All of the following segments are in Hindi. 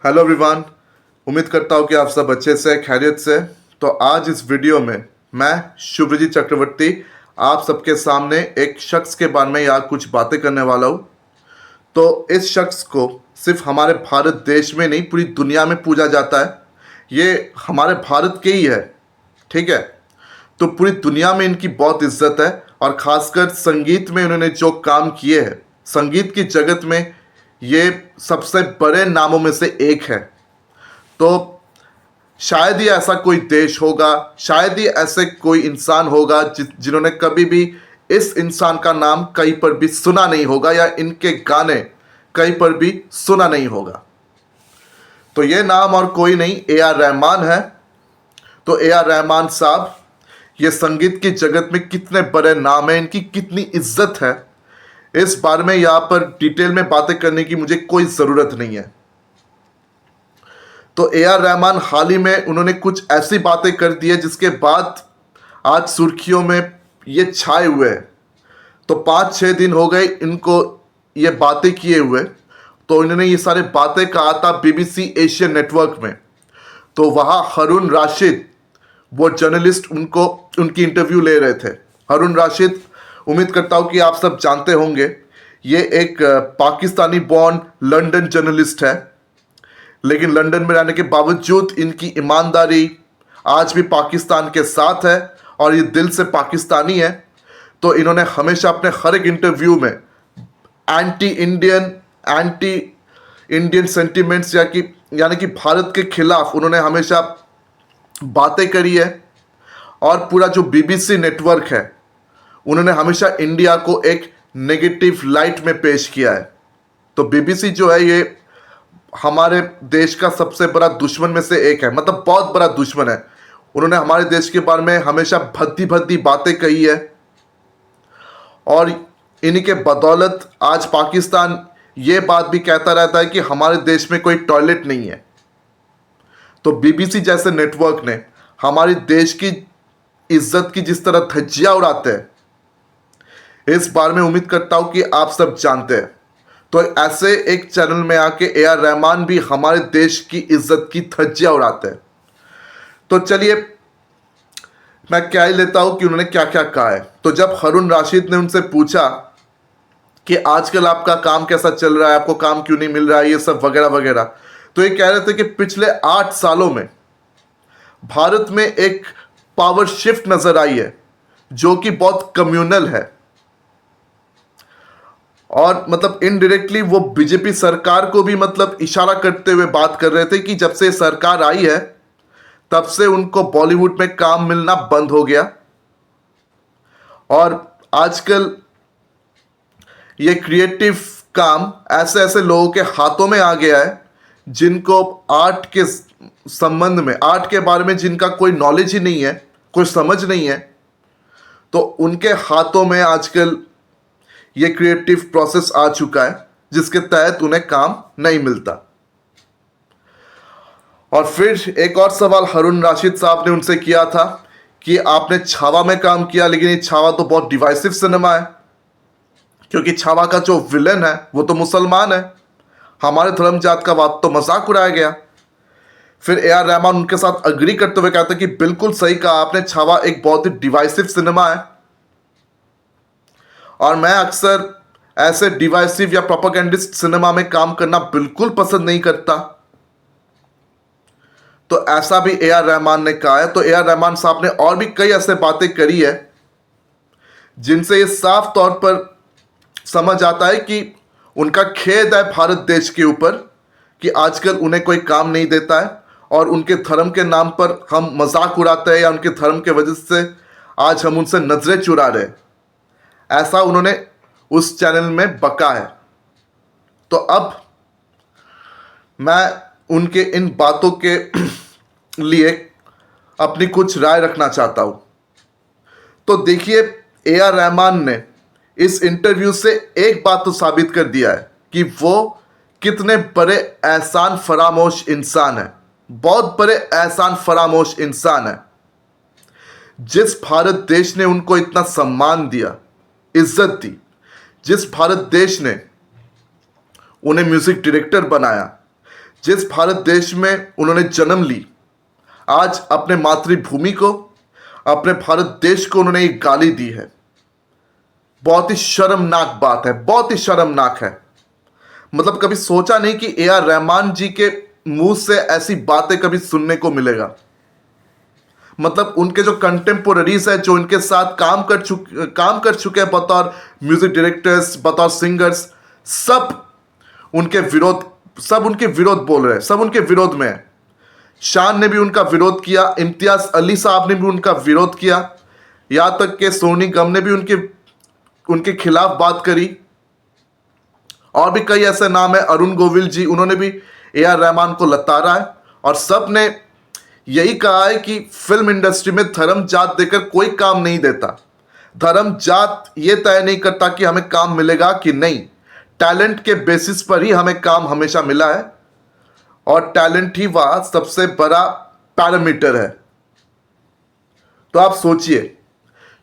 Hello everyone. उम्मीद करता हूँ कि आप सब अच्छे से खैरियत से। तो आज इस वीडियो में मैं शुभजीत चक्रवर्ती आप सबके सामने एक शख्स के बारे में या कुछ बातें करने वाला हूँ। तो इस शख्स को सिर्फ हमारे भारत देश में नहीं पूरी दुनिया में पूजा जाता है। ये हमारे भारत के ही है, ठीक है। तो पूरी दुनिया में इनकी बहुत इज्जत है और ख़ासकर संगीत में इन्होंने जो काम किए हैं, संगीत की जगत में ये सबसे बड़े नामों में से एक है। तो शायद ही ऐसा कोई देश होगा, शायद ही ऐसे कोई इंसान होगा जिन्होंने कभी भी इस इंसान का नाम कहीं पर भी सुना नहीं होगा या इनके गाने कहीं पर भी सुना नहीं होगा। तो ये नाम और कोई नहीं, ए आर रहमान है। तो ए आर रहमान साहब, ये संगीत की जगत में कितने बड़े नाम हैं, इनकी कितनी इज्जत है, इस बारे में यहाँ पर डिटेल में बातें करने की मुझे कोई ज़रूरत नहीं है। तो ए आर रहमान हाल ही में उन्होंने कुछ ऐसी बातें कर दी है जिसके बाद आज सुर्खियों में ये छाए हुए हैं। तो 5-6 दिन हो गए इनको ये बातें किए हुए। तो इन्होंने ये सारे बातें कहा था BBC एशियन नेटवर्क में। तो वहाँ हारून राशिद, वो जर्नलिस्ट, उनकी इंटरव्यू ले रहे थे। हारून राशिद, उम्मीद करता हूँ कि आप सब जानते होंगे, ये एक पाकिस्तानी बॉर्न लंदन जर्नलिस्ट है। लेकिन लंदन में रहने के बावजूद इनकी ईमानदारी आज भी पाकिस्तान के साथ है और ये दिल से पाकिस्तानी है। तो इन्होंने हमेशा अपने हर एक इंटरव्यू में एंटी इंडियन सेंटिमेंट्स यानी कि भारत के खिलाफ उन्होंने हमेशा बातें करी है। और पूरा जो BBC नेटवर्क है, उन्होंने हमेशा इंडिया को एक नेगेटिव लाइट में पेश किया है। तो BBC जो है ये हमारे देश का सबसे बड़ा दुश्मन में से एक है, मतलब बहुत बड़ा दुश्मन है। उन्होंने हमारे देश के बारे में हमेशा भद्दी भद्दी बातें कही है और इन्हीं के बदौलत आज पाकिस्तान ये बात भी कहता रहता है कि हमारे देश में कोई टॉयलेट नहीं है। तो BBC जैसे नेटवर्क ने हमारे देश की इज्जत की जिस तरह धज्जियां उड़ाते हैं, इस बारे में उम्मीद करता हूं कि आप सब जानते हैं। तो ऐसे एक चैनल में आके ए आर रहमान भी हमारे देश की इज्जत की धज्जियां उड़ाते हैं। तो चलिए मैं क्या ही लेता हूं कि उन्होंने क्या क्या कहा है। तो जब हारून राशिद ने उनसे पूछा कि आजकल आपका काम कैसा चल रहा है, आपको काम क्यों नहीं मिल रहा है, ये सब वगैरह वगैरह, तो ये कह रहे थे कि पिछले 8 सालों में भारत में एक पावर शिफ्ट नजर आई है जो कि बहुत कम्युनल है। और मतलब इनडायरेक्टली वो बीजेपी सरकार को भी मतलब इशारा करते हुए बात कर रहे थे कि जब से सरकार आई है तब से उनको बॉलीवुड में काम मिलना बंद हो गया और आजकल ये क्रिएटिव काम ऐसे ऐसे लोगों के हाथों में आ गया है जिनको आर्ट के संबंध में, आर्ट के बारे में जिनका कोई नॉलेज ही नहीं है, कोई समझ नहीं है, तो उनके हाथों में आजकल ये क्रिएटिव प्रोसेस आ चुका है जिसके तहत उन्हें काम नहीं मिलता। और फिर एक और सवाल हारून राशिद साहब ने उनसे किया था कि आपने छावा में काम किया, लेकिन ये छावा तो बहुत डिवाइसिव सिनेमा है क्योंकि छावा का जो विलन है वो तो मुसलमान है, हमारे धर्म जात का बात तो मजाक उड़ाया गया। फिर ए आर रहमान उनके साथ अग्री करते हुए कहते कि बिल्कुल सही कहा आपने, छावा एक बहुत ही डिवाइसिव सिनेमा है और मैं अक्सर ऐसे डिवाइसिव या प्रोपेगेंडिस्ट सिनेमा में काम करना बिल्कुल पसंद नहीं करता। तो ऐसा भी ए आर रहमान ने कहा है। तो ए आर रहमान साहब ने और भी कई ऐसे बातें करी है जिनसे ये साफ तौर पर समझ आता है कि उनका खेद है भारत देश के ऊपर कि आजकल उन्हें कोई काम नहीं देता है और उनके धर्म के नाम पर हम मजाक उड़ाते हैं या उनके धर्म के वजह से आज हम उनसे नजरें चुरा रहे हैं, ऐसा उन्होंने उस चैनल में बका है। तो अब मैं उनके इन बातों के लिए अपनी कुछ राय रखना चाहता हूं। तो देखिए, ए आर रहमान ने इस इंटरव्यू से एक बात तो साबित कर दिया है कि वो कितने बड़े एहसान फरामोश इंसान है, बहुत बड़े एहसान फरामोश इंसान है। जिस भारत देश ने उनको इतना सम्मान दिया, इज्जत दी, जिस भारत देश ने उन्हें म्यूजिक डायरेक्टर बनाया, जिस भारत देश में उन्होंने जन्म ली, आज अपने मातृभूमि को, अपने भारत देश को उन्होंने एक गाली दी है। बहुत ही शर्मनाक बात है, बहुत ही शर्मनाक है। मतलब कभी सोचा नहीं कि ए आर रहमान जी के मुंह से ऐसी बातें कभी सुनने को मिलेगा। मतलब उनके जो कंटेम्पोररीज है, जो उनके साथ काम कर चुके हैं बतौर म्यूजिक डायरेक्टर्स, बतौर सिंगर्स, सब उनके विरोध बोल रहे हैं, सब उनके विरोध में है। शान ने भी उनका विरोध किया, इम्तियाज अली साहब ने भी उनका विरोध किया, यहां तक कि सोनू निगम ने भी उनके खिलाफ बात करी। और भी कई ऐसे नाम है, अरुण गोविल जी, उन्होंने भी ए आर रहमान को लताड़ा है। और सब ने यही कहा है कि फिल्म इंडस्ट्री में धर्म जात देकर कोई काम नहीं देता। धर्म जात ये तय नहीं करता कि हमें काम मिलेगा कि नहीं, टैलेंट के बेसिस पर ही हमें काम हमेशा मिला है, और टैलेंट ही वह सबसे बड़ा पैरामीटर है। तो आप सोचिए,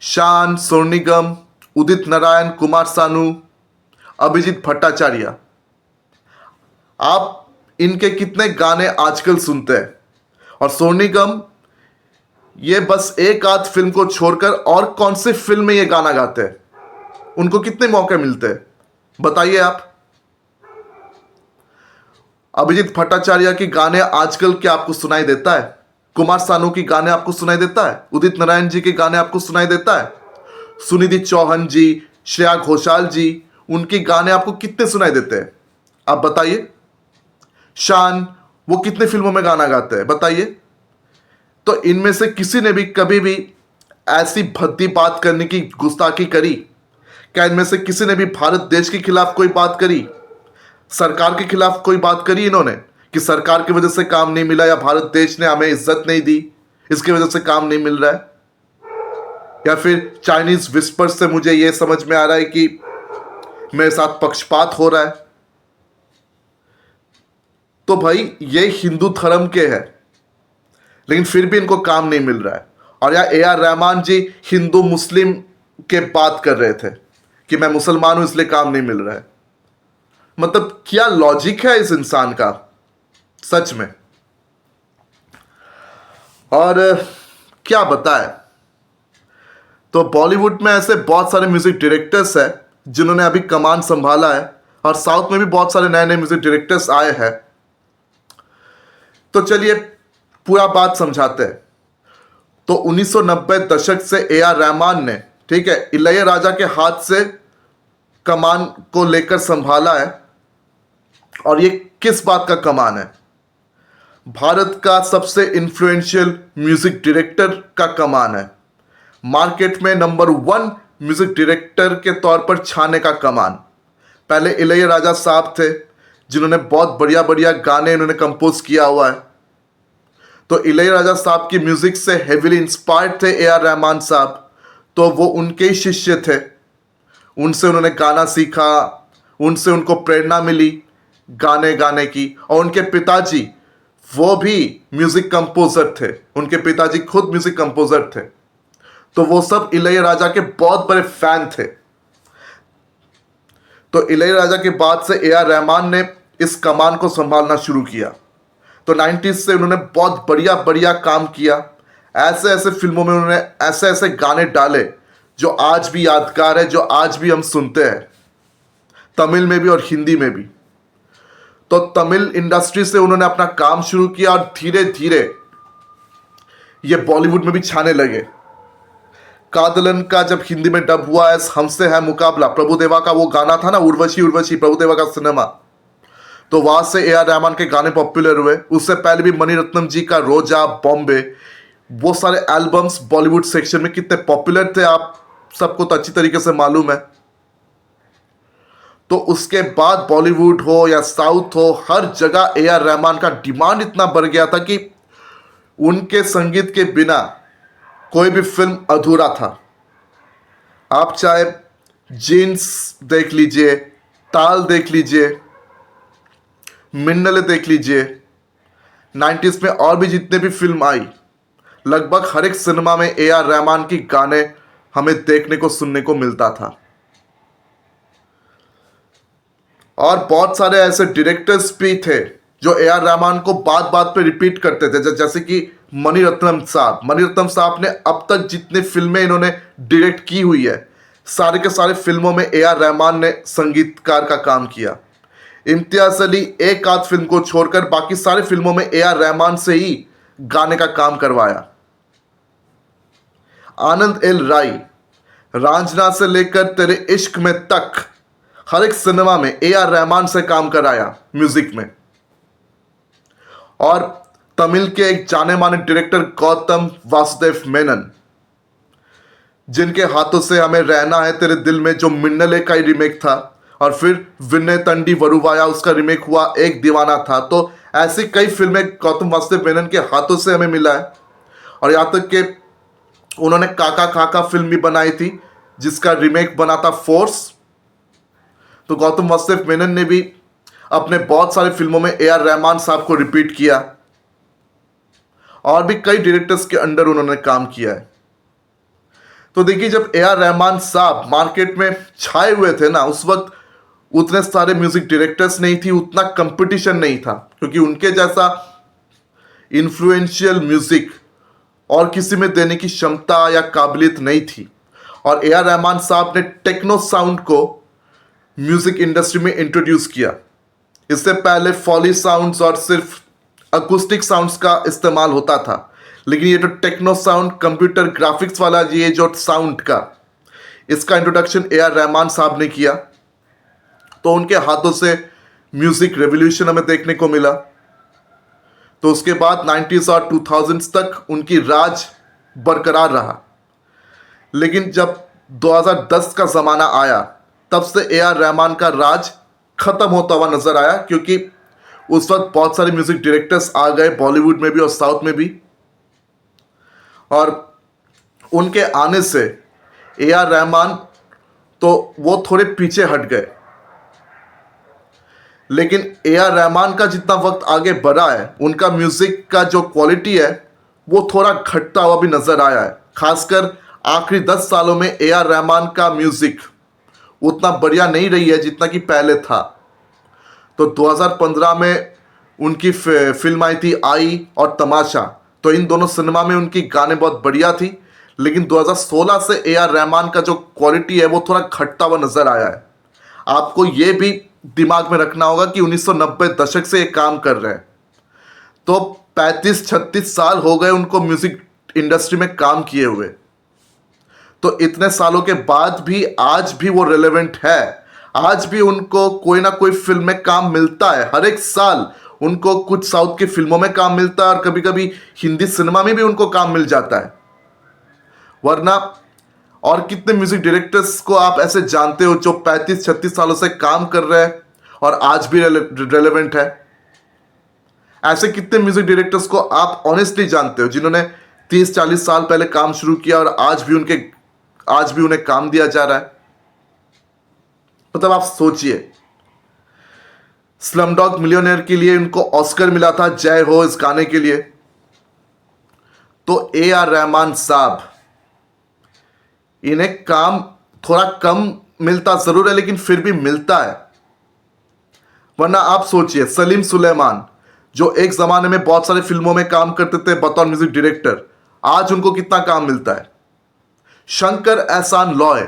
शान, सोनू निगम, उदित नारायण, कुमार सानू, अभिजीत भट्टाचार्य, आप इनके कितने गाने आजकल सुनते हैं। और सोनू निगम ये बस एक आध फिल्म को छोड़कर और कौन सी फिल्म में ये गाना गाते हैं, उनको कितने मौके मिलते हैं बताइए आप। अभिजीत भट्टाचार्य के गाने आजकल क्या आपको सुनाई देता है? कुमार सानू के गाने आपको सुनाई देता है? उदित नारायण जी के गाने आपको सुनाई देता है? सुनिधि चौहान जी, श्रेया घोषाल जी, उनके गाने आपको कितने सुनाई देते हैं आप बताइए। शान, वो कितने फिल्मों में गाना गाते हैं बताइए। तो इनमें से किसी ने भी कभी भी ऐसी भद्दी बात करने की गुस्ताखी करी? क्या इनमें से किसी ने भी भारत देश के खिलाफ कोई बात करी, सरकार के खिलाफ कोई बात करी इन्होंने, कि सरकार की वजह से काम नहीं मिला, या भारत देश ने हमें इज्जत नहीं दी इसकी वजह से काम नहीं मिल रहा है? या फिर चाइनीज विस्पर से मुझे यह समझ में आ रहा है कि मेरे साथ पक्षपात हो रहा है? तो भाई ये हिंदू धर्म के हैं, लेकिन फिर भी इनको काम नहीं मिल रहा है। और यार ए आर रहमान जी हिंदू मुस्लिम के बात कर रहे थे कि मैं मुसलमान हूं इसलिए काम नहीं मिल रहा है। मतलब क्या लॉजिक है इस इंसान का, सच में। और क्या बताए, तो बॉलीवुड में ऐसे बहुत सारे म्यूजिक डायरेक्टर्स हैं जिन्होंने अभी कमान संभाला है, और साउथ में भी बहुत सारे नए नए म्यूजिक डायरेक्टर्स आए हैं। तो चलिए पूरा बात समझाते हैं। तो 1990 दशक से ए आर रहमान ने, ठीक है, इलैयाराजा के हाथ से कमान को लेकर संभाला है। और ये किस बात का कमान है? भारत का सबसे इन्फ्लुएंशियल म्यूजिक डायरेक्टर का कमान है, मार्केट में नंबर 1 म्यूजिक डायरेक्टर के तौर पर छाने का कमान। पहले इलैयाराजा साहब थे जिन्होंने बहुत बढ़िया बढ़िया गाने इन्होंने कंपोज किया हुआ है। तो इलैयाराजा साहब की म्यूजिक से हेविली इंस्पायर्ड थे ए आर रहमान साहब, तो वो उनके ही शिष्य थे, उनसे उन्होंने गाना सीखा, उनसे उनको प्रेरणा मिली गाने गाने की। और उनके पिताजी वो भी म्यूजिक कंपोजर थे, उनके पिताजी खुद म्यूजिक कंपोजर थे। तो वो सब इलैयाराजा के बहुत बड़े फैन थे। तो इलैयाराजा के बाद से ए आर रहमान ने इस कमान को संभालना शुरू किया। तो 90s से उन्होंने बहुत बढ़िया बढ़िया काम किया। ऐसे ऐसे फिल्मों में उन्होंने ऐसे ऐसे गाने डाले जो आज भी यादगार है, जो आज भी हम सुनते हैं, तमिल में भी और हिंदी में भी। तो तमिल इंडस्ट्री से उन्होंने अपना काम शुरू किया और धीरे धीरे ये बॉलीवुड में भी छाने लगे। कादलन का जब हिंदी में डब हुआ है हमसे है मुकाबला, प्रभुदेवा का वो गाना था ना, उर्वशी उर्वशी, प्रभुदेवा का सिनेमा, तो वहां से ए आर रहमान के गाने पॉपुलर हुए। उससे पहले भी मणिरत्नम जी का रोजा, बॉम्बे, वो सारे एल्बम्स बॉलीवुड सेक्शन में कितने पॉपुलर थे आप सबको तो अच्छी तरीके से मालूम है। तो उसके बाद बॉलीवुड हो या साउथ हो, हर जगह ए आर रहमान का डिमांड इतना बढ़ गया था कि उनके संगीत के बिना कोई भी फिल्म अधूरा था। आप चाहे जीन्स देख लीजिए, ताल देख लीजिए, मिन्नले देख लीजिए, 90s में और भी जितने भी फिल्म आई, लगभग हर एक सिनेमा में ए आर रहमान की गाने हमें देखने को सुनने को मिलता था। और बहुत सारे ऐसे डायरेक्टर्स भी थे जो ए आर रहमान को बात बात पे रिपीट करते थे, जैसे कि मणिरत्नम साहब ने अब तक जितनी फिल्में इन्होंने डायरेक्ट की हुई है, सारे के सारे फिल्मों में ए आर रहमान ने संगीतकार का काम किया। इम्तियाज अली एक आध फिल्म को छोड़कर बाकी सारी फिल्मों में ए आर रहमान से ही गाने का काम करवाया। आनंद एल राय, रांझना से लेकर तेरे इश्क में तक, हर एक सिनेमा में ए आर रहमान से काम कराया म्यूजिक में। और तमिल के एक जाने माने डायरेक्टर गौतम वासुदेव मेनन, जिनके हाथों से हमें रहना है तेरे दिल में, जो मिन्नले का ही रिमेक था, और फिर विनय तंडी वरुवाया उसका रिमेक हुआ, एक दीवाना था। तो ऐसी कई फिल्में गौतम वासुदेव मेनन के हाथों से हमें मिला है। और यहाँ तक कि उन्होंने काका काका फिल्म भी बनाई थी, जिसका रिमेक बना था फोर्स। तो गौतम वासुदेव मेनन ने भी अपने बहुत सारी फिल्मों में ए आर रहमान साहब को रिपीट किया, और भी कई डायरेक्टर्स के अंडर उन्होंने काम किया है। तो देखिए, जब ए आर रहमान साहब मार्केट में छाए हुए थे ना, उस वक्त उतने सारे म्यूजिक डायरेक्टर्स नहीं थी, उतना कंपटीशन नहीं था, क्योंकि उनके जैसा इन्फ्लुएंशियल म्यूजिक और किसी में देने की क्षमता या काबिलियत नहीं थी। और ए आर रहमान साहब ने टेक्नो साउंड को म्यूजिक इंडस्ट्री में इंट्रोड्यूस किया। इससे पहले फॉली साउंड्स और सिर्फ अकूस्टिक साउंड्स का इस्तेमाल होता था, लेकिन ये जो टेक्नो साउंड, कंप्यूटर ग्राफिक्स वाला ये जो साउंड का, इसका इंट्रोडक्शन ए आर रहमान साहब ने किया। तो उनके हाथों से म्यूजिक रेवोल्यूशन हमें देखने को मिला। तो उसके बाद 90s और 2000s तक उनकी राज बरकरार रहा। लेकिन जब 2010 का ज़माना आया, तब से ए आर रहमान का राज खत्म होता हुआ नजर आया, क्योंकि उस वक्त बहुत सारे म्यूजिक डायरेक्टर्स आ गए, बॉलीवुड में भी और साउथ में भी। और उनके आने से ए आर रहमान तो वो थोड़े पीछे हट गए। लेकिन ए आर रहमान का जितना वक्त आगे बढ़ा है, उनका म्यूजिक का जो क्वालिटी है वो थोड़ा घटता हुआ भी नजर आया है। खासकर आखिरी 10 सालों में ए आर रहमान का म्यूजिक उतना बढ़िया नहीं रही है जितना कि पहले था। तो 2015 में उनकी फिल्म आई थी आई और तमाशा, तो इन दोनों सिनेमा में उनकी गाने बहुत बढ़िया थी। लेकिन 2016 से ए आर रहमान का जो क्वालिटी है वो थोड़ा घटता हुआ नजर आया है। आपको ये भी दिमाग में रखना होगा कि 1990 दशक से ये काम कर रहे हैं, तो 35-36 साल हो गए उनको म्यूजिक इंडस्ट्री में काम किए हुए। तो इतने सालों के बाद भी आज भी वो रेलेवेंट है। आज भी उनको कोई ना कोई फिल्म में काम मिलता है। हर एक साल उनको कुछ साउथ की फिल्मों में काम मिलता है, और कभी कभी हिंदी सिनेमा में भी उनको काम मिल जाता है। वरना और कितने म्यूजिक डायरेक्टर्स को आप ऐसे जानते हो जो 35-36 सालों से काम कर रहे हैं और आज भी रेलेवेंट है? ऐसे कितने म्यूजिक डायरेक्टर्स को आप ऑनेस्टली जानते हो जिन्होंने 30-40 साल पहले काम शुरू किया और आज भी उन्हें काम दिया जा रहा है? मतलब आप सोचिए, स्लमडॉग मिलियनेयर के लिए उनको ऑस्कर मिला था, जय हो, इस गाने के लिए। तो ए आर रहमान साहब, इन्हें काम थोड़ा कम मिलता जरूर है, लेकिन फिर भी मिलता है। वरना आप सोचिए, सलीम सुलेमान जो एक जमाने में बहुत सारी फिल्मों में काम करते थे बतौर म्यूजिक डायरेक्टर, आज उनको कितना काम मिलता है। शंकर एहसान लॉय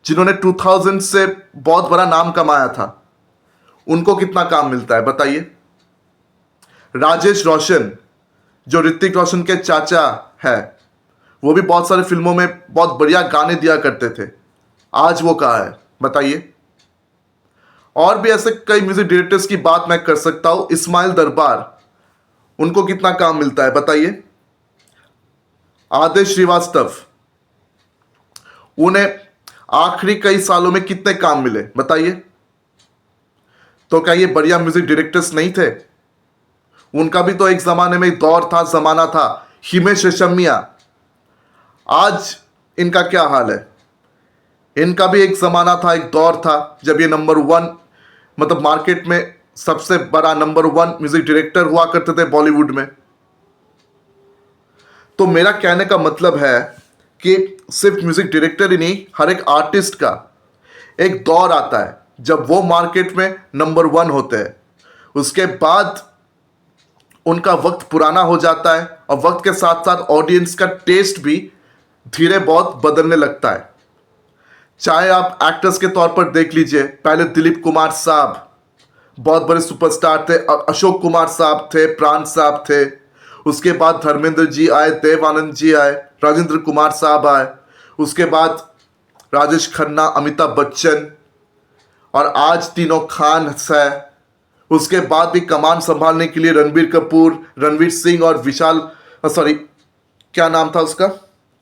जिन्होंने 2000 से बहुत बड़ा नाम कमाया था, उनको कितना काम मिलता है बताइए। राजेश रोशन जो ऋतिक रोशन के चाचा है, वो भी बहुत सारी फिल्मों में बहुत बढ़िया गाने दिया करते थे, आज वो कहाँ है बताइए। और भी ऐसे कई म्यूजिक डायरेक्टर्स की बात मैं कर सकता हूं। इस्माइल दरबार, उनको कितना काम मिलता है बताइए। आदेश श्रीवास्तव, उन्हें आखिरी कई सालों में कितने काम मिले बताइए। तो क्या ये बढ़िया म्यूजिक डायरेक्टर्स नहीं थे? उनका भी तो एक जमाने में दौर था, जमाना था। हिमेश रेशमिया, आज इनका क्या हाल है? इनका भी एक जमाना था, एक दौर था जब ये नंबर 1, मतलब मार्केट में सबसे बड़ा नंबर 1 म्यूजिक डायरेक्टर हुआ करते थे बॉलीवुड में। तो मेरा कहने का मतलब है कि सिर्फ म्यूजिक डायरेक्टर ही नहीं, हर एक आर्टिस्ट का एक दौर आता है जब वो मार्केट में नंबर 1 होते हैं। उसके बाद उनका वक्त पुराना हो जाता है और वक्त के साथ साथ ऑडियंस का टेस्ट भी धीरे बहुत बदलने लगता है। चाहे आप एक्टर्स के तौर पर देख लीजिए, पहले दिलीप कुमार साहब बहुत बड़े सुपरस्टार थे, अशोक कुमार साहब थे, प्राण साहब थे, उसके बाद धर्मेंद्र जी आए, देव आनंद जी आए, राजेंद्र कुमार साहब आए, उसके बाद राजेश खन्ना, अमिताभ बच्चन और आज तीनों खान है। उसके बाद भी कमान संभालने के लिए रणबीर कपूर, रणवीर सिंह और क्या नाम था उसका,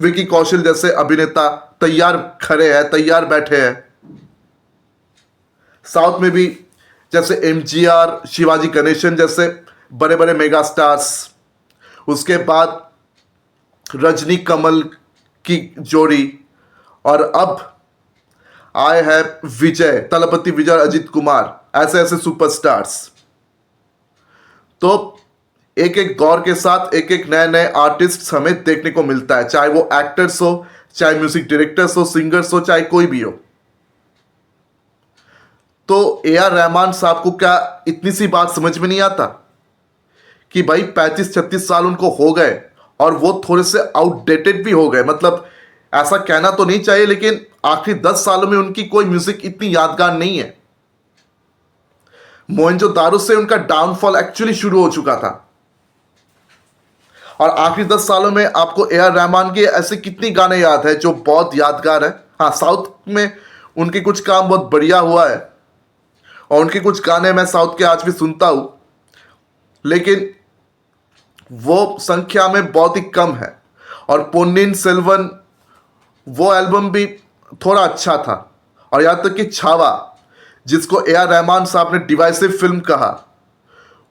विकी कौशल जैसे अभिनेता तैयार खड़े हैं, तैयार बैठे हैं। साउथ में भी जैसे एमजीआर, शिवाजी गणेशन जैसे बड़े बड़े मेगा स्टार्स, उसके बाद रजनी कमल की जोड़ी, और अब आए हैं विजय तलपति, विजय, अजित कुमार, ऐसे ऐसे सुपरस्टार्स। तो एक एक दौर के साथ एक एक नए नए आर्टिस्ट हमें देखने को मिलता है, चाहे वो एक्टर्स हो, चाहे म्यूजिक डायरेक्टर्स हो, सिंगर्स हो, चाहे कोई भी हो। तो ए आर रहमान साहब को क्या इतनी सी बात समझ में नहीं आता कि भाई 35-36 साल उनको हो गए और वो थोड़े से आउटडेटेड भी हो गए, मतलब ऐसा कहना तो नहीं चाहिए, लेकिन आखिरी 10 सालों में उनकी कोई म्यूजिक इतनी यादगार नहीं है। मोहनजोदारो से उनका डाउनफॉल एक्चुअली शुरू हो चुका था और आखिरी 10 सालों में आपको ए आर रहमान के ऐसे कितनी गाने याद है जो बहुत यादगार है। हाँ, साउथ में उनके कुछ काम बहुत बढ़िया हुआ है और उनके कुछ गाने मैं साउथ के आज भी सुनता हूं, लेकिन वो संख्या में बहुत ही कम है। और पोन्निइन सेल्वन, वो एल्बम भी थोड़ा अच्छा था। और यहां तक कि छावा, जिसको ए आर रहमान साहब ने डिवाइसिव फिल्म कहा,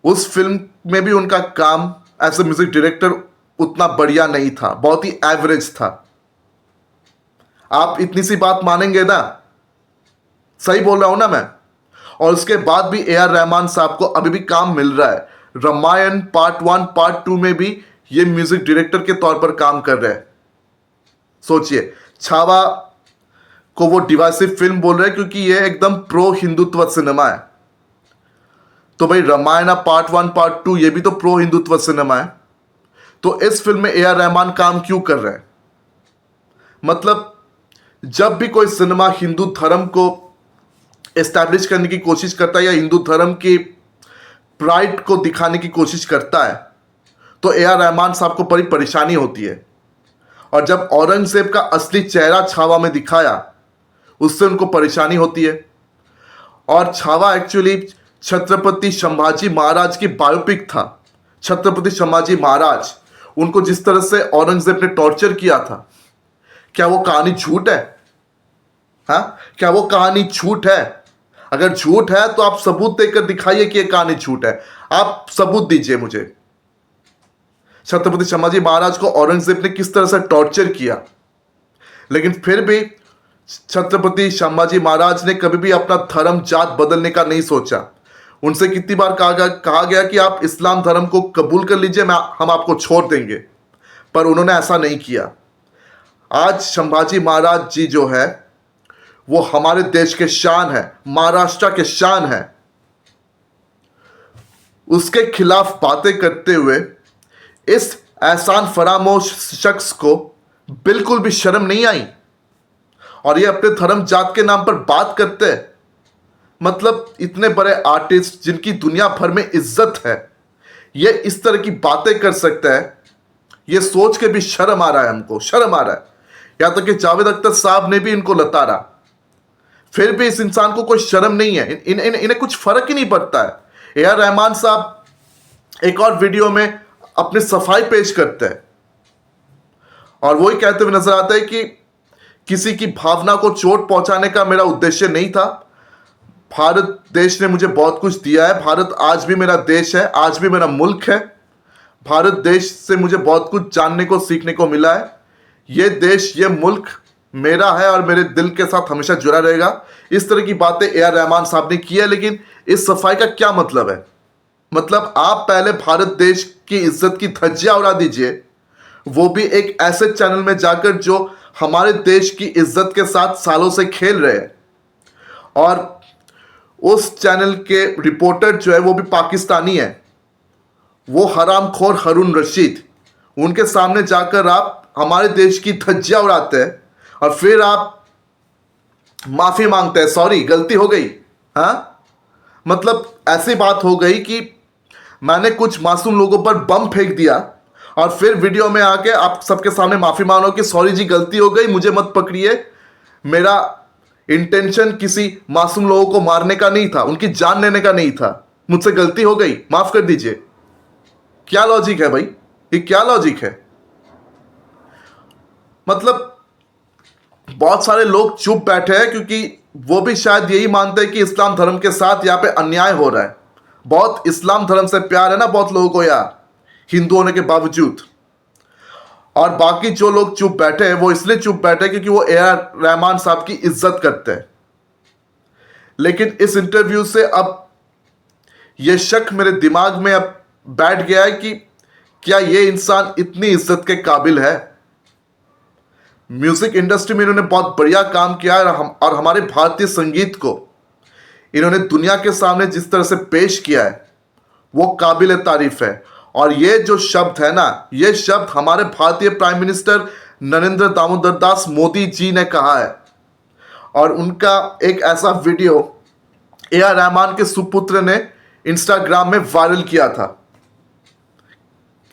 उस फिल्म में भी उनका काम एज ए म्यूजिक डायरेक्टर उतना बढ़िया नहीं था, बहुत ही एवरेज था। आप इतनी सी बात मानेंगे ना, सही बोल रहा हूं ना मैं। और उसके बाद भी ए आर रहमान साहब को अभी भी काम मिल रहा है। रामायण पार्ट 1, पार्ट 2 में भी ये म्यूजिक डायरेक्टर के तौर पर काम कर रहे हैं। सोचिए, छावा को वो डिवाइसिव फिल्म बोल रहे हैं क्योंकि ये एकदम प्रो हिंदुत्व सिनेमा है। तो भाई रामायण पार्ट 1, पार्ट 2 ये भी तो प्रो हिंदुत्व सिनेमा है। तो इस फिल्म में ए आर रहमान काम क्यों कर रहे हैं? मतलब जब भी कोई सिनेमा हिंदू धर्म को एस्टैब्लिश करने की कोशिश करता है या हिंदू धर्म की प्राइड को दिखाने की कोशिश करता है, तो ए आर रहमान साहब को बड़ी परेशानी होती है। और जब औरंगजेब का असली चेहरा छावा में दिखाया, उससे उनको परेशानी होती है। और छावा एक्चुअली छत्रपति संभाजी महाराज की बायोपिक था। छत्रपति संभाजी महाराज, उनको जिस तरह से औरंगजेब ने टॉर्चर किया था, क्या वो कहानी झूठ है? हाँ, क्या वो कहानी झूठ है? अगर झूठ है तो आप सबूत देकर दिखाइए कि ये कहानी झूठ है। आप सबूत दीजिए मुझे। छत्रपति संभाजी महाराज को औरंगजेब ने किस तरह से टॉर्चर किया, लेकिन फिर भी छत्रपति संभाजी महाराज ने कभी भी अपना धर्म जात बदलने का नहीं सोचा। उनसे कितनी बार कहा गया कि आप इस्लाम धर्म को कबूल कर लीजिए, हम आपको छोड़ देंगे, पर उन्होंने ऐसा नहीं किया। आज संभाजी महाराज जी जो है वो हमारे देश के शान है, महाराष्ट्र के शान है। उसके खिलाफ बातें करते हुए इस एहसान फरामोश शख्स को बिल्कुल भी शर्म नहीं आई और ये अपने धर्म जात के नाम पर बात करते हैं। मतलब इतने बड़े आर्टिस्ट जिनकी दुनिया भर में इज्जत है, ये इस तरह की बातें कर सकते हैं, ये सोच के भी शर्म आ रहा है, हमको शर्म आ रहा है। यहां तक कि जावेद अख्तर साहब ने भी इनको लताड़ा, फिर भी इस इंसान को कोई शर्म नहीं है। इन्हें कुछ फर्क ही नहीं पड़ता है। ए आर रहमान साहब एक और वीडियो में अपनी सफाई पेश करते हैं और वही कहते हुए नजर आता है कि किसी की भावना को चोट पहुंचाने का मेरा उद्देश्य नहीं था। भारत देश ने मुझे बहुत कुछ दिया है। भारत आज भी मेरा देश है, आज भी मेरा मुल्क है। भारत देश से मुझे बहुत कुछ जानने को, सीखने को मिला है। ये देश, ये मुल्क मेरा है और मेरे दिल के साथ हमेशा जुड़ा रहेगा। इस तरह की बातें ए आर रहमान साहब ने की है, लेकिन इस सफाई का क्या मतलब है? मतलब आप पहले भारत देश की इज्जत की धज्जियां उड़ा दीजिए, वो भी एक ऐसे चैनल में जाकर जो हमारे देश की इज्जत के साथ सालों से खेल रहे हैं। और उस चैनल के रिपोर्टर जो है वो भी पाकिस्तानी है वो हरामखोर हारून रशीद, उनके सामने जाकर आप हमारे देश की धज्जियां उड़ाते हैं और फिर आप माफी मांगते हैं, सॉरी गलती हो गई। हाँ, मतलब ऐसी बात हो गई कि मैंने कुछ मासूम लोगों पर बम फेंक दिया और फिर वीडियो में आके आप सबके सामने माफी मांगो कि सॉरी जी गलती हो गई, मुझे मत पकड़िए, मेरा इंटेंशन किसी मासूम लोगों को मारने का नहीं था, उनकी जान लेने का नहीं था, मुझसे गलती हो गई, माफ कर दीजिए। क्या लॉजिक है भाई, ये क्या लॉजिक है? मतलब बहुत सारे लोग चुप बैठे हैं क्योंकि वो भी शायद यही मानते हैं कि इस्लाम धर्म के साथ यहाँ पे अन्याय हो रहा है। बहुत इस्लाम धर्म से प्यार है ना बहुत लोगों को यार, हिंदू होने के बावजूद। और बाकी जो लोग चुप बैठे हैं वो इसलिए चुप बैठे हैं क्योंकि वो AR रहमान साहब की इज्जत करते हैं। लेकिन इस इंटरव्यू से अब यह शक मेरे दिमाग में अब बैठ गया है कि क्या ये इंसान इतनी इज्जत के काबिल है? म्यूजिक इंडस्ट्री में इन्होंने बहुत बढ़िया काम किया है और हमारे भारतीय संगीत को इन्होंने दुनिया के सामने जिस तरह से पेश किया है वो काबिल तारीफ है। और ये जो शब्द है ना, ये शब्द हमारे भारतीय प्राइम मिनिस्टर नरेंद्र दामोदर दास मोदी जी ने कहा है। और उनका एक ऐसा वीडियो AR रहमान के सुपुत्र ने इंस्टाग्राम में वायरल किया था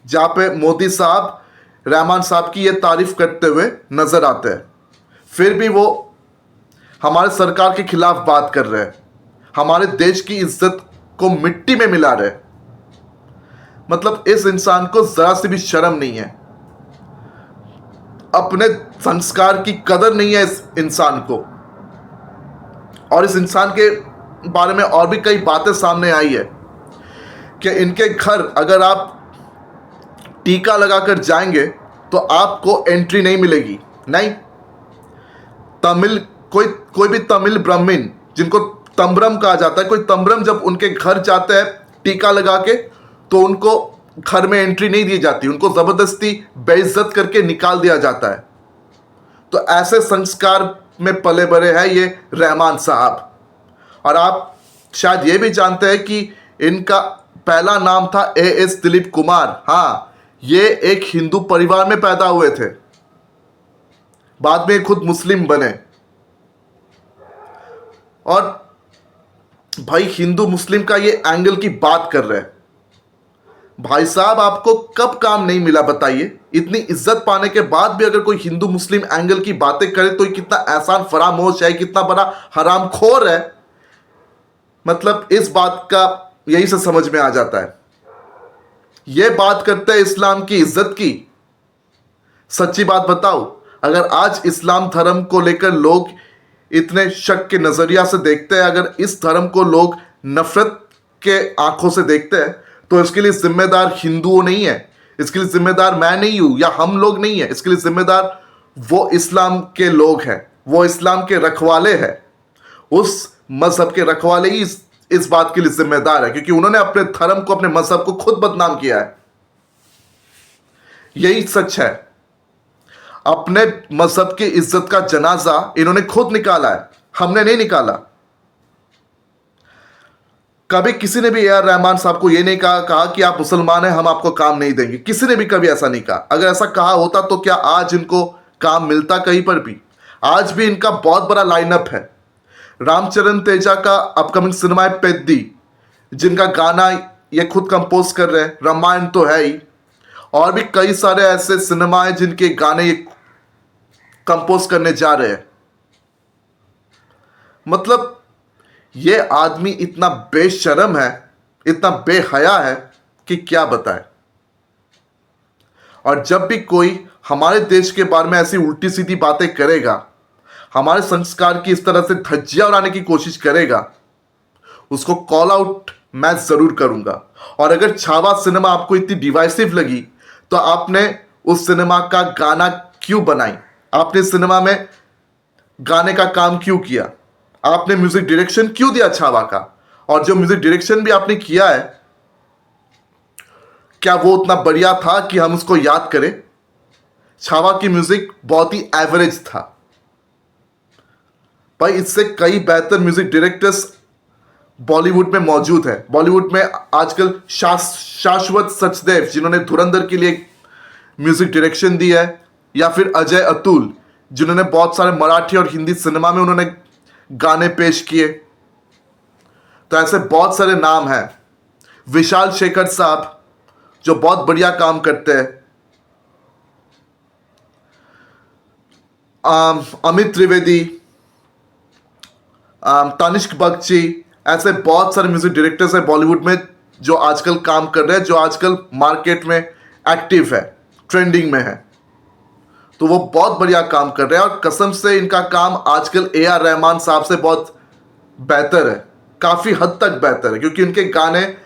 जहां पे मोदी साहब रहमान साहब की ये तारीफ करते हुए नजर आते हैं। फिर भी वो हमारे सरकार के खिलाफ बात कर रहे हैं, हमारे देश की इज्जत को मिट्टी में मिला रहे हैं। मतलब इस इंसान को जरा सी भी शर्म नहीं है, अपने संस्कार की कदर नहीं है इस इंसान को। और इस इंसान के बारे में और भी कई बातें सामने आई है कि इनके घर अगर आप टीका लगाकर जाएंगे तो आपको एंट्री नहीं मिलेगी। नहीं, तमिल कोई भी तमिल ब्राह्मण जिनको तंबरम कहा जाता है, कोई तंबरम जब उनके घर जाते हैं टीका लगा के तो उनको घर में एंट्री नहीं दी जाती, उनको जबरदस्ती बेइज्जत करके निकाल दिया जाता है। तो ऐसे संस्कार में पले बड़े हैं ये रहमान साहब। और आप शायद ये भी जानते हैं कि इनका पहला नाम था AS दिलीप कुमार। हाँ, ये एक हिंदू परिवार में पैदा हुए थे, बाद में खुद मुस्लिम बने। और भाई हिंदू मुस्लिम का ये एंगल की बात कर रहे हैं। भाई साहब आपको कब काम नहीं मिला बताइए? इतनी इज्जत पाने के बाद भी अगर कोई हिंदू मुस्लिम एंगल की बातें करे तो ये कितना एहसान फरामोश है, कितना बड़ा हरामखोर है। मतलब इस बात का यही से समझ में आ जाता है। ये बात करते हैं इस्लाम की इज्जत की। सच्ची बात बताओ, अगर आज इस्लाम धर्म को लेकर लोग इतने शक के नजरिया से देखते हैं, अगर इस धर्म को लोग नफरत के आंखों से देखते हैं, तो इसके लिए जिम्मेदार हिंदुओं नहीं है, इसके लिए जिम्मेदार मैं नहीं हूं या हम लोग नहीं है, इसके लिए जिम्मेदार वो इस्लाम के लोग हैं, वो इस्लाम के रखवाले हैं। उस मजहब के रखवाले ही इस बात के लिए जिम्मेदार है क्योंकि उन्होंने अपने धर्म को, अपने मजहब को खुद बदनाम किया है। यही सच है। अपने मजहब की इज्जत का जनाजा इन्होंने खुद निकाला है, हमने नहीं निकाला। कभी किसी ने भी AR रहमान साहब को यह नहीं कहा कि आप मुसलमान हैं, हम आपको काम नहीं देंगे। किसी ने भी कभी ऐसा नहीं कहा। अगर ऐसा कहा होता तो क्या आज इनको काम मिलता कहीं पर भी? आज भी इनका बहुत बड़ा लाइनअप है। रामचरण तेजा का अपकमिंग सिनेमा है पेद्दी, जिनका गाना ये खुद कंपोज कर रहे हैं, रामायण तो है ही, और भी कई सारे ऐसे सिनेमा हैं जिनके गाने ये कंपोज करने जा रहे हैं। मतलब ये आदमी इतना बेशर्म है, इतना बेहया है कि क्या बताए। और जब भी कोई हमारे देश के बारे में ऐसी उल्टी सीधी बातें करेगा, हमारे संस्कार की इस तरह से धज्जियां उड़ाने की कोशिश करेगा, उसको कॉल आउट मैं जरूर करूंगा। और अगर छावा सिनेमा आपको इतनी डिवाइसिव लगी तो आपने उस सिनेमा का गाना क्यों बनाई? आपने सिनेमा में गाने का काम क्यों किया? आपने म्यूजिक डायरेक्शन क्यों दिया छावा का? और जो म्यूजिक डायरेक्शन भी आपने किया है, क्या वो उतना बढ़िया था कि हम उसको याद करें? छावा की म्यूजिक बहुत ही एवरेज था भाई। इससे कई बेहतर म्यूजिक डायरेक्टर्स बॉलीवुड में मौजूद है। बॉलीवुड में आजकल शाश्वत सचदेव जिन्होंने धुरंधर के लिए म्यूजिक डायरेक्शन दी है, या फिर अजय अतुल जिन्होंने बहुत सारे मराठी और हिंदी सिनेमा में उन्होंने गाने पेश किए। तो ऐसे बहुत सारे नाम हैं। विशाल शेखर साहब जो बहुत बढ़िया काम करते हैं, अमित त्रिवेदी, तनिष्क बख्शी, ऐसे बहुत सारे म्यूजिक डायरेक्टर्स हैं बॉलीवुड में जो आजकल काम कर रहे हैं, जो आजकल मार्केट में एक्टिव है, ट्रेंडिंग में है। तो वो बहुत बढ़िया काम कर रहे हैं और कसम से इनका काम आजकल ए.आर. रहमान साहब से बहुत बेहतर है, काफ़ी हद तक बेहतर है, क्योंकि उनके गाने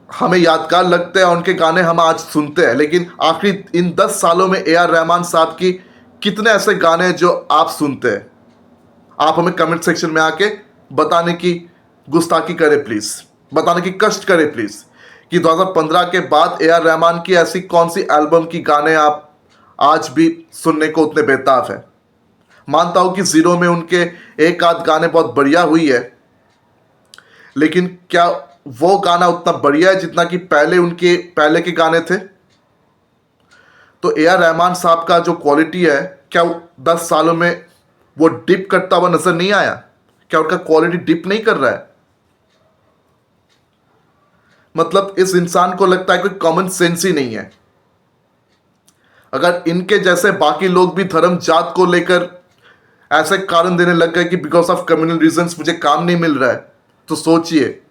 हमें यादगार लगते हैं और उनके गाने हम आज सुनते हैं। लेकिन आखिरी इन 10 सालों में ए.आर. रहमान साहब की कितने ऐसे गाने हैं जो आप सुनते हैं? आप हमें कमेंट सेक्शन में आके बताने की गुस्ताखी करें प्लीज़, बताने की कष्ट करें प्लीज़ कि 2015 के बाद ए.आर. रहमान की ऐसी कौन सी एल्बम की गाने आप आज भी सुनने को उतने बेताब है। मानता हूं कि जीरो में उनके एक आध गाने बहुत बढ़िया हुई है, लेकिन क्या वो गाना उतना बढ़िया है जितना कि पहले के गाने थे? तो ए.आर. रहमान साहब का जो क्वालिटी है, क्या 10 सालों में वो डिप करता हुआ नजर नहीं आया? क्या उनका क्वालिटी डिप नहीं कर रहा है? मतलब इस इंसान को लगता है कोई कॉमन सेंस ही नहीं है। अगर इनके जैसे बाकी लोग भी धर्म जात को लेकर ऐसे कारण देने लग गए कि बिकॉज ऑफ कम्युनल रीजंस मुझे काम नहीं मिल रहा है, तो सोचिए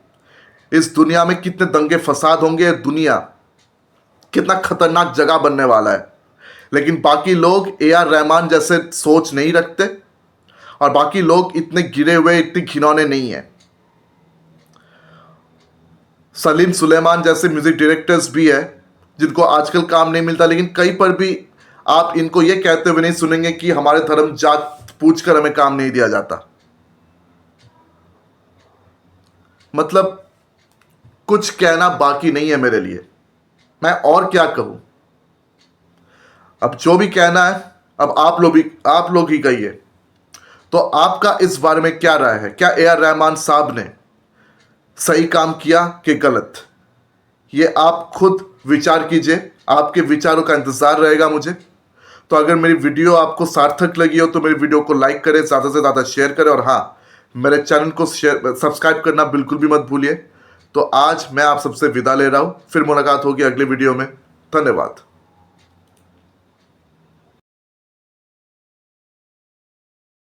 इस दुनिया में कितने दंगे फसाद होंगे, दुनिया कितना खतरनाक जगह बनने वाला है। लेकिन बाकी लोग ए.आर. रहमान जैसे सोच नहीं रखते और बाकी लोग इतने गिरे हुए, इतने घिनौने नहीं है। सलीम सुलेमान जैसे म्यूजिक डायरेक्टर्स भी है जिनको आजकल काम नहीं मिलता, लेकिन कहीं पर भी आप इनको ये कहते हुए नहीं सुनेंगे कि हमारे धर्म जात पूछकर हमें काम नहीं दिया जाता। मतलब कुछ कहना बाकी नहीं है मेरे लिए, मैं और क्या कहूं। अब जो भी कहना है अब आप लोग ही कहिए। तो आपका इस बारे में क्या राय है? क्या ए.आर. रहमान साहब ने सही काम किया कि गलत? ये आप खुद विचार कीजिए, आपके विचारों का इंतजार रहेगा मुझे। तो अगर मेरी वीडियो आपको सार्थक लगी हो तो मेरी वीडियो को लाइक करें, ज़्यादा से ज़्यादा शेयर करें, और हाँ, मेरे चैनल को सब्सक्राइब करना बिल्कुल भी मत भूलिए। तो आज मैं आप सबसे विदा ले रहा हूँ, फिर मुलाकात होगी अगले वीडियो में। धन्यवाद।